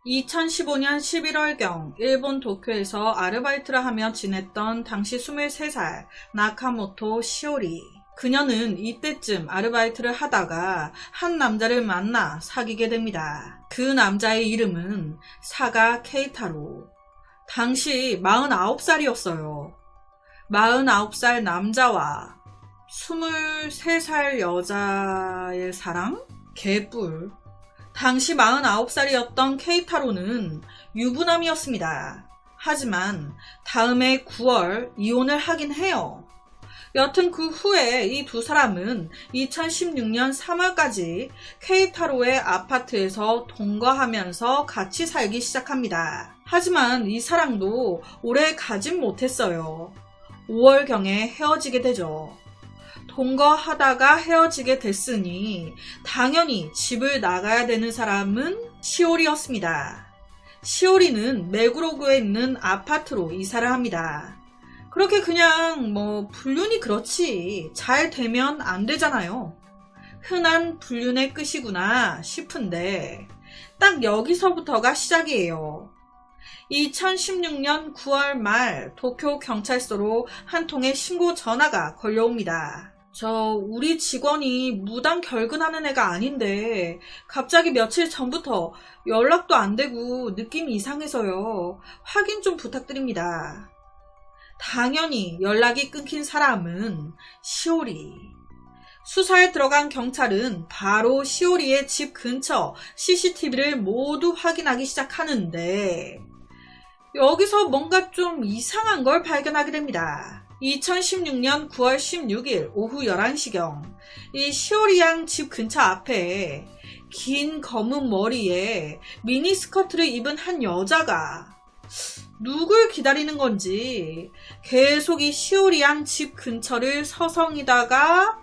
2015년 11월경 일본 도쿄에서 아르바이트를 하며 지냈던 당시 23살 나카모토 시오리. 그녀는 이때쯤 아르바이트를 하다가 한 남자를 만나 사귀게 됩니다. 그 남자의 이름은 사가 케이타로. 당시 49살이었어요. 49살 남자와 23살 여자의 사랑? 개뿔. 당시 49살이었던 케이타로는 유부남이었습니다. 하지만 다음해 9월 이혼을 하긴 해요. 여튼 그 후에 이 두 사람은 2016년 3월까지 케이타로의 아파트에서 동거하면서 같이 살기 시작합니다. 하지만 이 사랑도 오래 가진 못했어요. 5월경에 헤어지게 되죠. 동거하다가 헤어지게 됐으니 당연히 집을 나가야 되는 사람은 시오리였습니다. 시오리는 메구로구에 있는 아파트로 이사를 합니다. 그렇게 그냥 불륜이 그렇지 잘 되면 안 되잖아요. 흔한 불륜의 끝이구나 싶은데 딱 여기서부터가 시작이에요. 2016년 9월 말 도쿄 경찰서로 한 통의 신고 전화가 걸려옵니다. 우리 직원이 무단 결근하는 애가 아닌데 갑자기 며칠 전부터 연락도 안 되고 느낌이 이상해서요. 확인 좀 부탁드립니다. 당연히 연락이 끊긴 사람은 시오리. 수사에 들어간 경찰은 바로 시오리의 집 근처 CCTV를 모두 확인하기 시작하는데 여기서 뭔가 좀 이상한 걸 발견하게 됩니다. 2016년 9월 16일 오후 11시경 이 시오리 양 집 근처 앞에 긴 검은 머리에 미니스커트를 입은 한 여자가 누굴 기다리는 건지 계속 이 시오리 양 집 근처를 서성이다가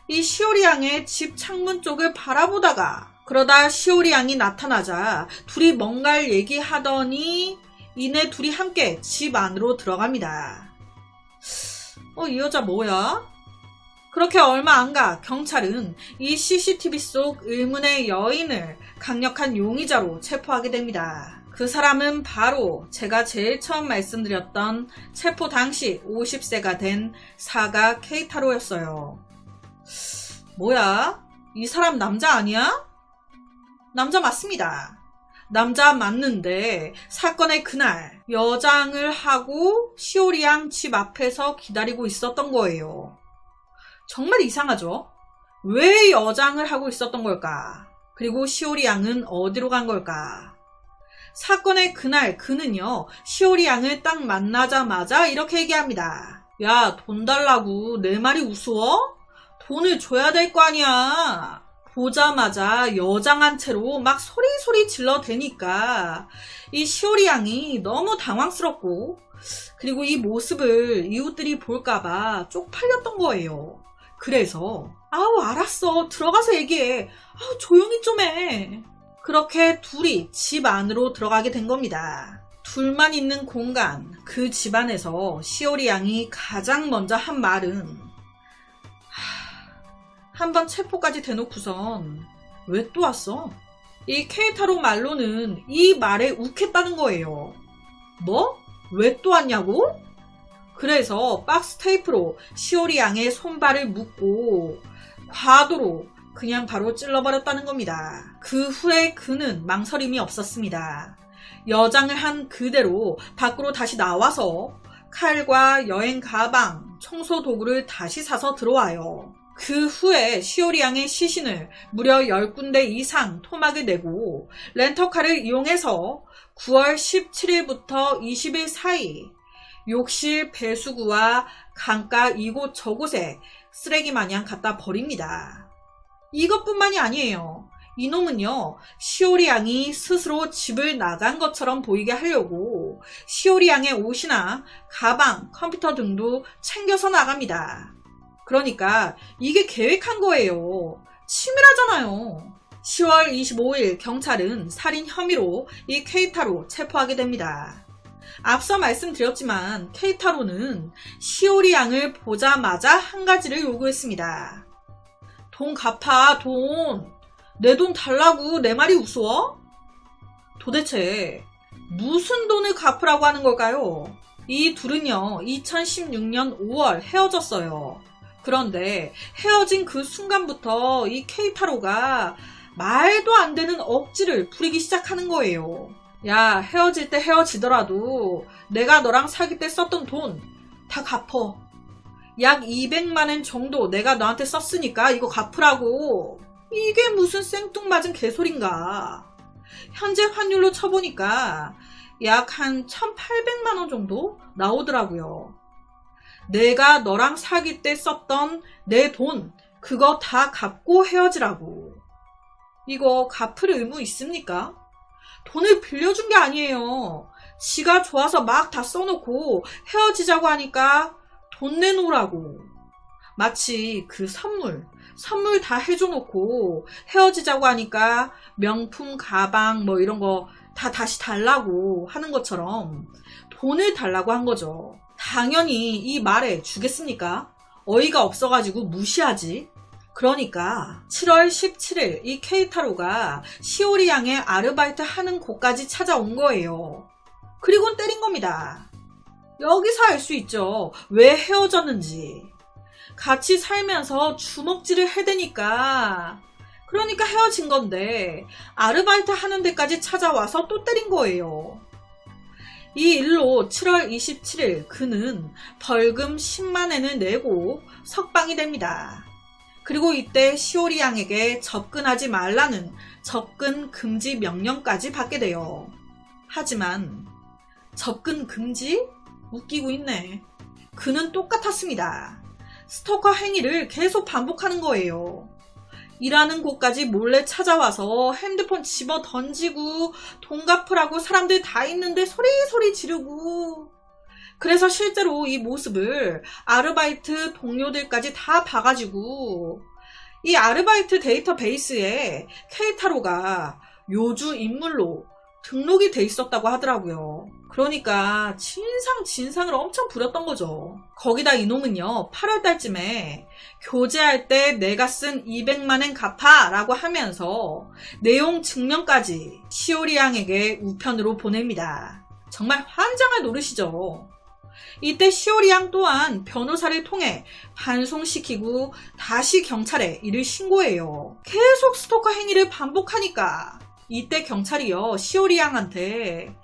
이 시오리 양의 집 창문 쪽을 바라보다가 그러다 시오리 양이 나타나자 둘이 뭔가를 얘기하더니 이내 둘이 함께 집 안으로 들어갑니다. 이 여자 뭐야? 그렇게 얼마 안 가 경찰은 이 CCTV 속 의문의 여인을 강력한 용의자로 체포하게 됩니다. 그 사람은 바로 제가 제일 처음 말씀드렸던 체포 당시 50세가 된 사가 케이타로였어요. 뭐야? 이 사람 남자 아니야? 남자 맞습니다. 남자 맞는데 사건의 그날 여장을 하고 시오리 양 집 앞에서 기다리고 있었던 거예요. 정말 이상하죠? 왜 여장을 하고 있었던 걸까? 그리고 시오리 양은 어디로 간 걸까? 사건의 그날 그는요 시오리 양을 딱 만나자마자 이렇게 얘기합니다. 야, 돈 달라고 내 말이 우스워? 돈을 줘야 될 거 아니야. 보자마자 여장한 채로 막 소리 질러대니까 이 시오리 양이 너무 당황스럽고 그리고 이 모습을 이웃들이 볼까봐 쪽팔렸던 거예요. 그래서 알았어 들어가서 얘기해. 조용히 좀 해. 그렇게 둘이 집 안으로 들어가게 된 겁니다. 둘만 있는 공간 그 집 안에서 시오리 양이 가장 먼저 한 말은 한번 체포까지 대놓고선 왜 또 왔어? 이 케이타로 말로는 이 말에 욱했다는 거예요. 뭐? 왜 또 왔냐고? 그래서 박스 테이프로 시오리 양의 손발을 묶고 과도로 그냥 바로 찔러버렸다는 겁니다. 그 후에 그는 망설임이 없었습니다. 여장을 한 그대로 밖으로 다시 나와서 칼과 여행 가방, 청소 도구를 다시 사서 들어와요. 그 후에 시오리 양의 시신을 무려 10군데 이상 토막을 내고 렌터카를 이용해서 9월 17일부터 20일 사이 욕실, 배수구와 강가 이곳 저곳에 쓰레기 마냥 갖다 버립니다. 이것뿐만이 아니에요. 이놈은요 시오리 양이 스스로 집을 나간 것처럼 보이게 하려고 시오리 양의 옷이나 가방, 컴퓨터 등도 챙겨서 나갑니다. 그러니까 이게 계획한 거예요. 치밀하잖아요. 10월 25일 경찰은 살인 혐의로 이 케이타로 체포하게 됩니다. 앞서 말씀드렸지만 케이타로는 시오리 양을 보자마자 한 가지를 요구했습니다. 돈 갚아, 돈. 내 돈 달라고 내 말이 우스워? 도대체 무슨 돈을 갚으라고 하는 걸까요? 이 둘은요, 2016년 5월 헤어졌어요. 그런데 헤어진 그 순간부터 이 케이타로가 말도 안 되는 억지를 부리기 시작하는 거예요. 야, 헤어질 때 헤어지더라도 내가 너랑 사귈 때 썼던 돈 다 갚어. 약 200만 엔 정도 내가 너한테 썼으니까 이거 갚으라고. 이게 무슨 생뚱맞은 개소린가. 현재 환율로 쳐보니까 약 한 1,800만 원 정도 나오더라고요. 내가 너랑 사귈 때 썼던 내 돈 그거 다 갚고 헤어지라고. 이거 갚을 의무 있습니까? 돈을 빌려준 게 아니에요. 지가 좋아서 막 다 써놓고 헤어지자고 하니까 돈 내놓으라고. 마치 그 선물 다 해줘놓고 헤어지자고 하니까 명품 가방 뭐 이런 거 다 다시 달라고 하는 것처럼 돈을 달라고 한 거죠. 당연히 이 말에 주겠습니까? 어이가 없어가지고 무시하지. 그러니까 7월 17일 이 케이타로가 시오리 양의 아르바이트 하는 곳까지 찾아온 거예요. 그리고 때린 겁니다. 여기서 알 수 있죠. 왜 헤어졌는지. 같이 살면서 주먹질을 해대니까. 그러니까 헤어진 건데 아르바이트 하는 데까지 찾아와서 또 때린 거예요. 이 일로 7월 27일 그는 벌금 10만 엔을 내고 석방이 됩니다. 그리고 이때 시오리 양에게 접근하지 말라는 접근 금지 명령까지 받게 돼요. 하지만 접근 금지? 웃기고 있네. 그는 똑같았습니다. 스토커 행위를 계속 반복하는 거예요. 일하는 곳까지 몰래 찾아와서 핸드폰 집어 던지고 돈 갚으라고 사람들 다 있는데 소리소리 지르고. 그래서 실제로 이 모습을 아르바이트 동료들까지 다 봐가지고 이 아르바이트 데이터베이스에 케이타로가 요주 인물로 등록이 돼 있었다고 하더라고요. 그러니까 진상을 엄청 부렸던 거죠. 거기다 이놈은요 8월달쯤에 교제할 때 내가 쓴 200만 엔 갚아 라고 하면서 내용 증명까지 시오리 양에게 우편으로 보냅니다. 정말 환장할 노릇이죠. 이때 시오리 양 또한 변호사를 통해 반송시키고 다시 경찰에 이를 신고해요. 계속 스토커 행위를 반복하니까 이때 경찰이요 시오리 양한테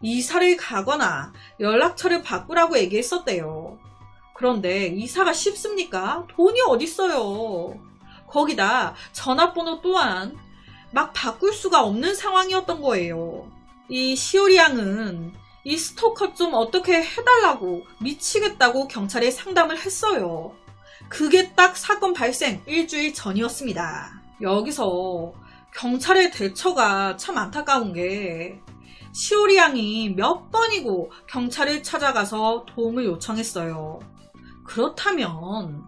이사를 가거나 연락처를 바꾸라고 얘기했었대요. 그런데 이사가 쉽습니까? 돈이 어딨어요. 거기다 전화번호 또한 막 바꿀 수가 없는 상황이었던 거예요. 이 시오리 양은 이 스토커 좀 어떻게 해달라고 미치겠다고 경찰에 상담을 했어요. 그게 딱 사건 발생 일주일 전이었습니다. 여기서 경찰의 대처가 참 안타까운 게 시오리 양이 몇 번이고 경찰을 찾아가서 도움을 요청했어요. 그렇다면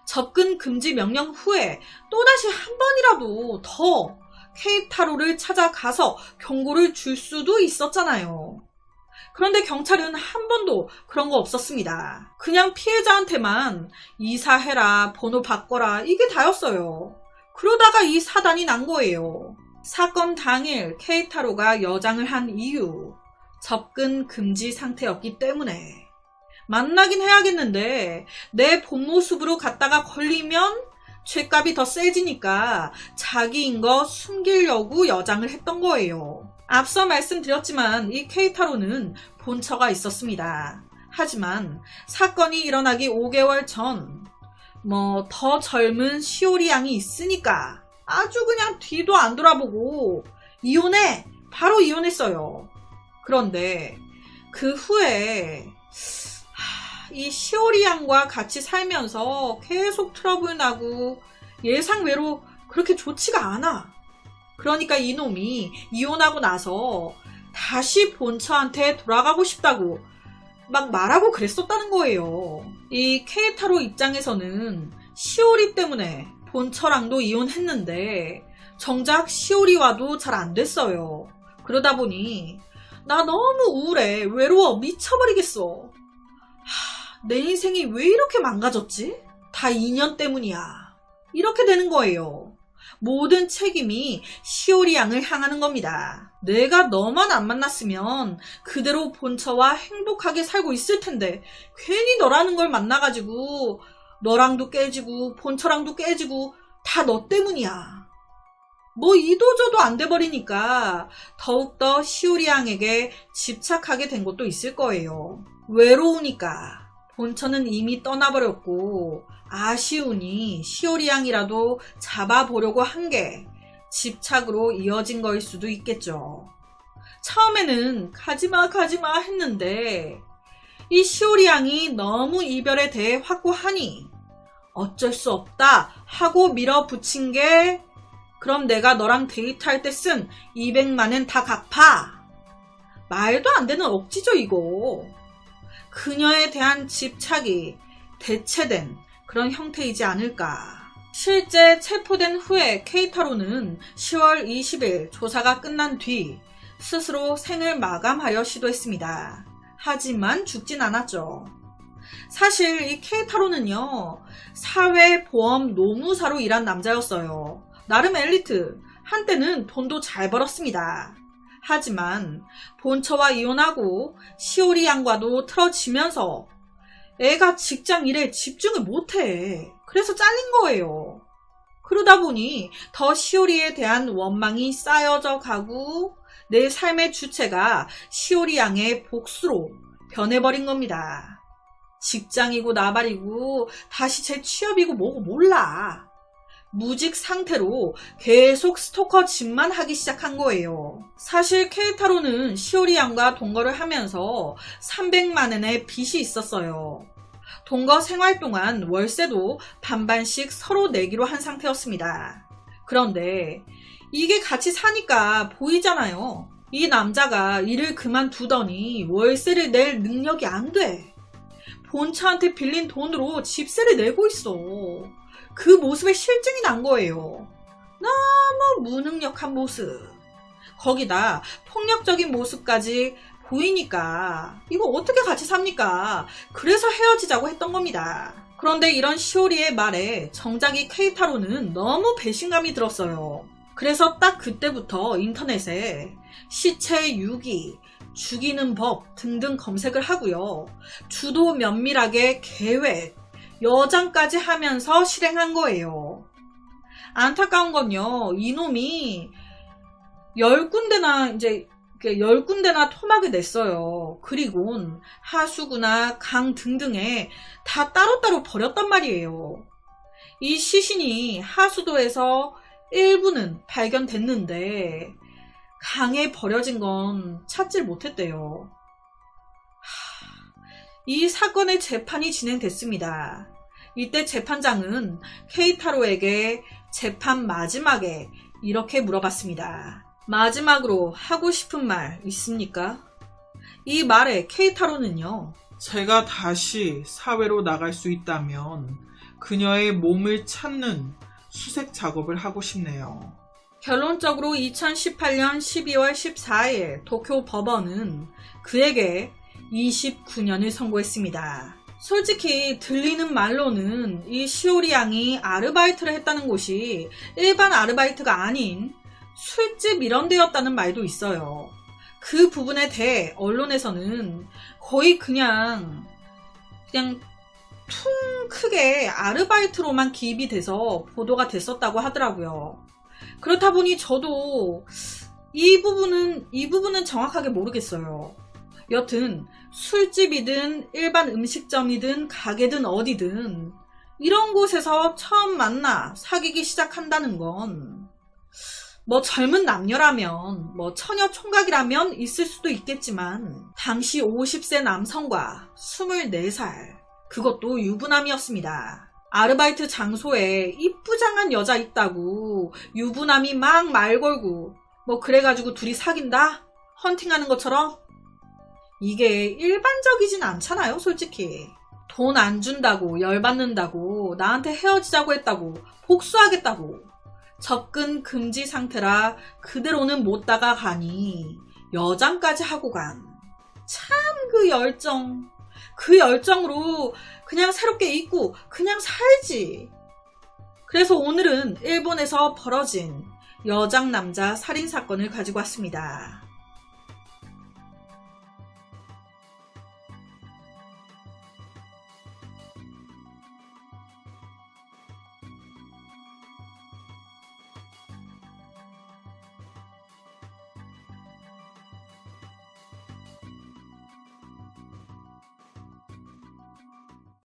접근 금지 명령 후에 또다시 한 번이라도 더 케이타로를 찾아가서 경고를 줄 수도 있었잖아요. 그런데 경찰은 한 번도 그런 거 없었습니다. 그냥 피해자한테만 이사해라, 번호 바꿔라 이게 다였어요. 그러다가 이 사단이 난 거예요. 사건 당일 케이타로가 여장을 한 이유, 접근 금지 상태였기 때문에. 만나긴 해야겠는데 내 본 모습으로 갔다가 걸리면 죄값이 더 세지니까 자기인 거 숨기려고 여장을 했던 거예요. 앞서 말씀드렸지만 이 케이타로는 본처가 있었습니다. 하지만 사건이 일어나기 5개월 전 더 젊은 시오리 양이 있으니까 아주 그냥 뒤도 안 돌아보고 이혼해! 바로 이혼했어요. 그런데 그 후에 이 시오리 양과 같이 살면서 계속 트러블 나고 예상외로 그렇게 좋지가 않아. 그러니까 이놈이 이혼하고 나서 다시 본처한테 돌아가고 싶다고 막 말하고 그랬었다는 거예요. 이 케이타로 입장에서는 시오리 때문에 본처랑도 이혼했는데 정작 시오리와도 잘 안 됐어요. 그러다 보니 나 너무 우울해. 외로워. 미쳐버리겠어. 내 인생이 왜 이렇게 망가졌지? 다 인연 때문이야. 이렇게 되는 거예요. 모든 책임이 시오리 양을 향하는 겁니다. 내가 너만 안 만났으면 그대로 본처와 행복하게 살고 있을 텐데 괜히 너라는 걸 만나가지고 너랑도 깨지고 본처랑도 깨지고 다 너 때문이야. 뭐 이도저도 안 돼버리니까 더욱더 시오리 양에게 집착하게 된 것도 있을 거예요. 외로우니까 본처는 이미 떠나버렸고 아쉬우니 시오리 양이라도 잡아보려고 한 게 집착으로 이어진 거일 수도 있겠죠. 처음에는 가지마 했는데 이 시오리 양이 너무 이별에 대해 확고하니 어쩔 수 없다 하고 밀어붙인 게 그럼 내가 너랑 데이트할 때 쓴 200만엔 다 갚아. 말도 안 되는 억지죠 이거. 그녀에 대한 집착이 대체된 그런 형태이지 않을까. 실제 체포된 후에 케이타로는 10월 20일 조사가 끝난 뒤 스스로 생을 마감하려 시도했습니다. 하지만 죽진 않았죠. 사실 이 케이타로는요, 사회보험 노무사로 일한 남자였어요. 나름 엘리트, 한때는 돈도 잘 벌었습니다. 하지만 본처와 이혼하고 시오리 양과도 틀어지면서 애가 직장 일에 집중을 못해. 그래서 잘린 거예요. 그러다 보니 더 시오리에 대한 원망이 쌓여져 가고 내 삶의 주체가 시오리 양의 복수로 변해버린 겁니다. 직장이고 나발이고 다시 제 취업이고 뭐고 몰라. 무직 상태로 계속 스토커 짓만 하기 시작한 거예요. 사실 케이타로는 시오리 양과 동거를 하면서 300만엔의 빚이 있었어요. 동거 생활 동안 월세도 반반씩 서로 내기로 한 상태였습니다. 그런데 이게 같이 사니까 보이잖아요. 이 남자가 일을 그만두더니 월세를 낼 능력이 안 돼. 본처한테 빌린 돈으로 집세를 내고 있어. 그 모습에 실증이 난 거예요. 너무 무능력한 모습. 거기다 폭력적인 모습까지 보이니까 이거 어떻게 같이 삽니까? 그래서 헤어지자고 했던 겁니다. 그런데 이런 시오리의 말에 정작이 케이타로는 너무 배신감이 들었어요. 그래서 딱 그때부터 인터넷에 시체 유기, 죽이는 법 등등 검색을 하고요. 주도 면밀하게 계획, 여장까지 하면서 실행한 거예요. 안타까운 건요, 이놈이 10군데나 토막을 냈어요. 그리곤 하수구나 강 등등에 다 따로따로 버렸단 말이에요. 이 시신이 하수도에서 일부는 발견됐는데 강에 버려진 건 찾질 못했대요. 이 사건의 재판이 진행됐습니다. 이때 재판장은 케이타로에게 재판 마지막에 이렇게 물어봤습니다. 마지막으로 하고 싶은 말 있습니까? 이 말에 케이타로는요. 제가 다시 사회로 나갈 수 있다면 그녀의 몸을 찾는 수색 작업을 하고 싶네요. 결론적으로 2018년 12월 14일 도쿄 법원은 그에게 29년을 선고했습니다. 솔직히 들리는 말로는 이 시오리 양이 아르바이트를 했다는 곳이 일반 아르바이트가 아닌 술집 이런 데였다는 말도 있어요. 그 부분에 대해 언론에서는 거의 그냥 퉁 크게 아르바이트로만 기입이 돼서 보도가 됐었다고 하더라고요. 그렇다 보니 저도 이 부분은 정확하게 모르겠어요. 여튼 술집이든 일반 음식점이든 가게든 어디든 이런 곳에서 처음 만나 사귀기 시작한다는 건 뭐 젊은 남녀라면 뭐 처녀 총각이라면 있을 수도 있겠지만 당시 50세 남성과 24살 그것도 유부남이었습니다. 아르바이트 장소에 이쁘장한 여자 있다고 유부남이 막 말 걸고 뭐 그래가지고 둘이 사귄다? 헌팅하는 것처럼? 이게 일반적이진 않잖아요, 솔직히. 돈 안 준다고, 열받는다고, 나한테 헤어지자고 했다고, 복수하겠다고. 접근 금지 상태라 그대로는 못 다가가니 여장까지 하고 간. 참 그 열정으로 그냥 새롭게 입고 그냥 살지. 그래서 오늘은 일본에서 벌어진 여장 남자 살인 사건을 가지고 왔습니다.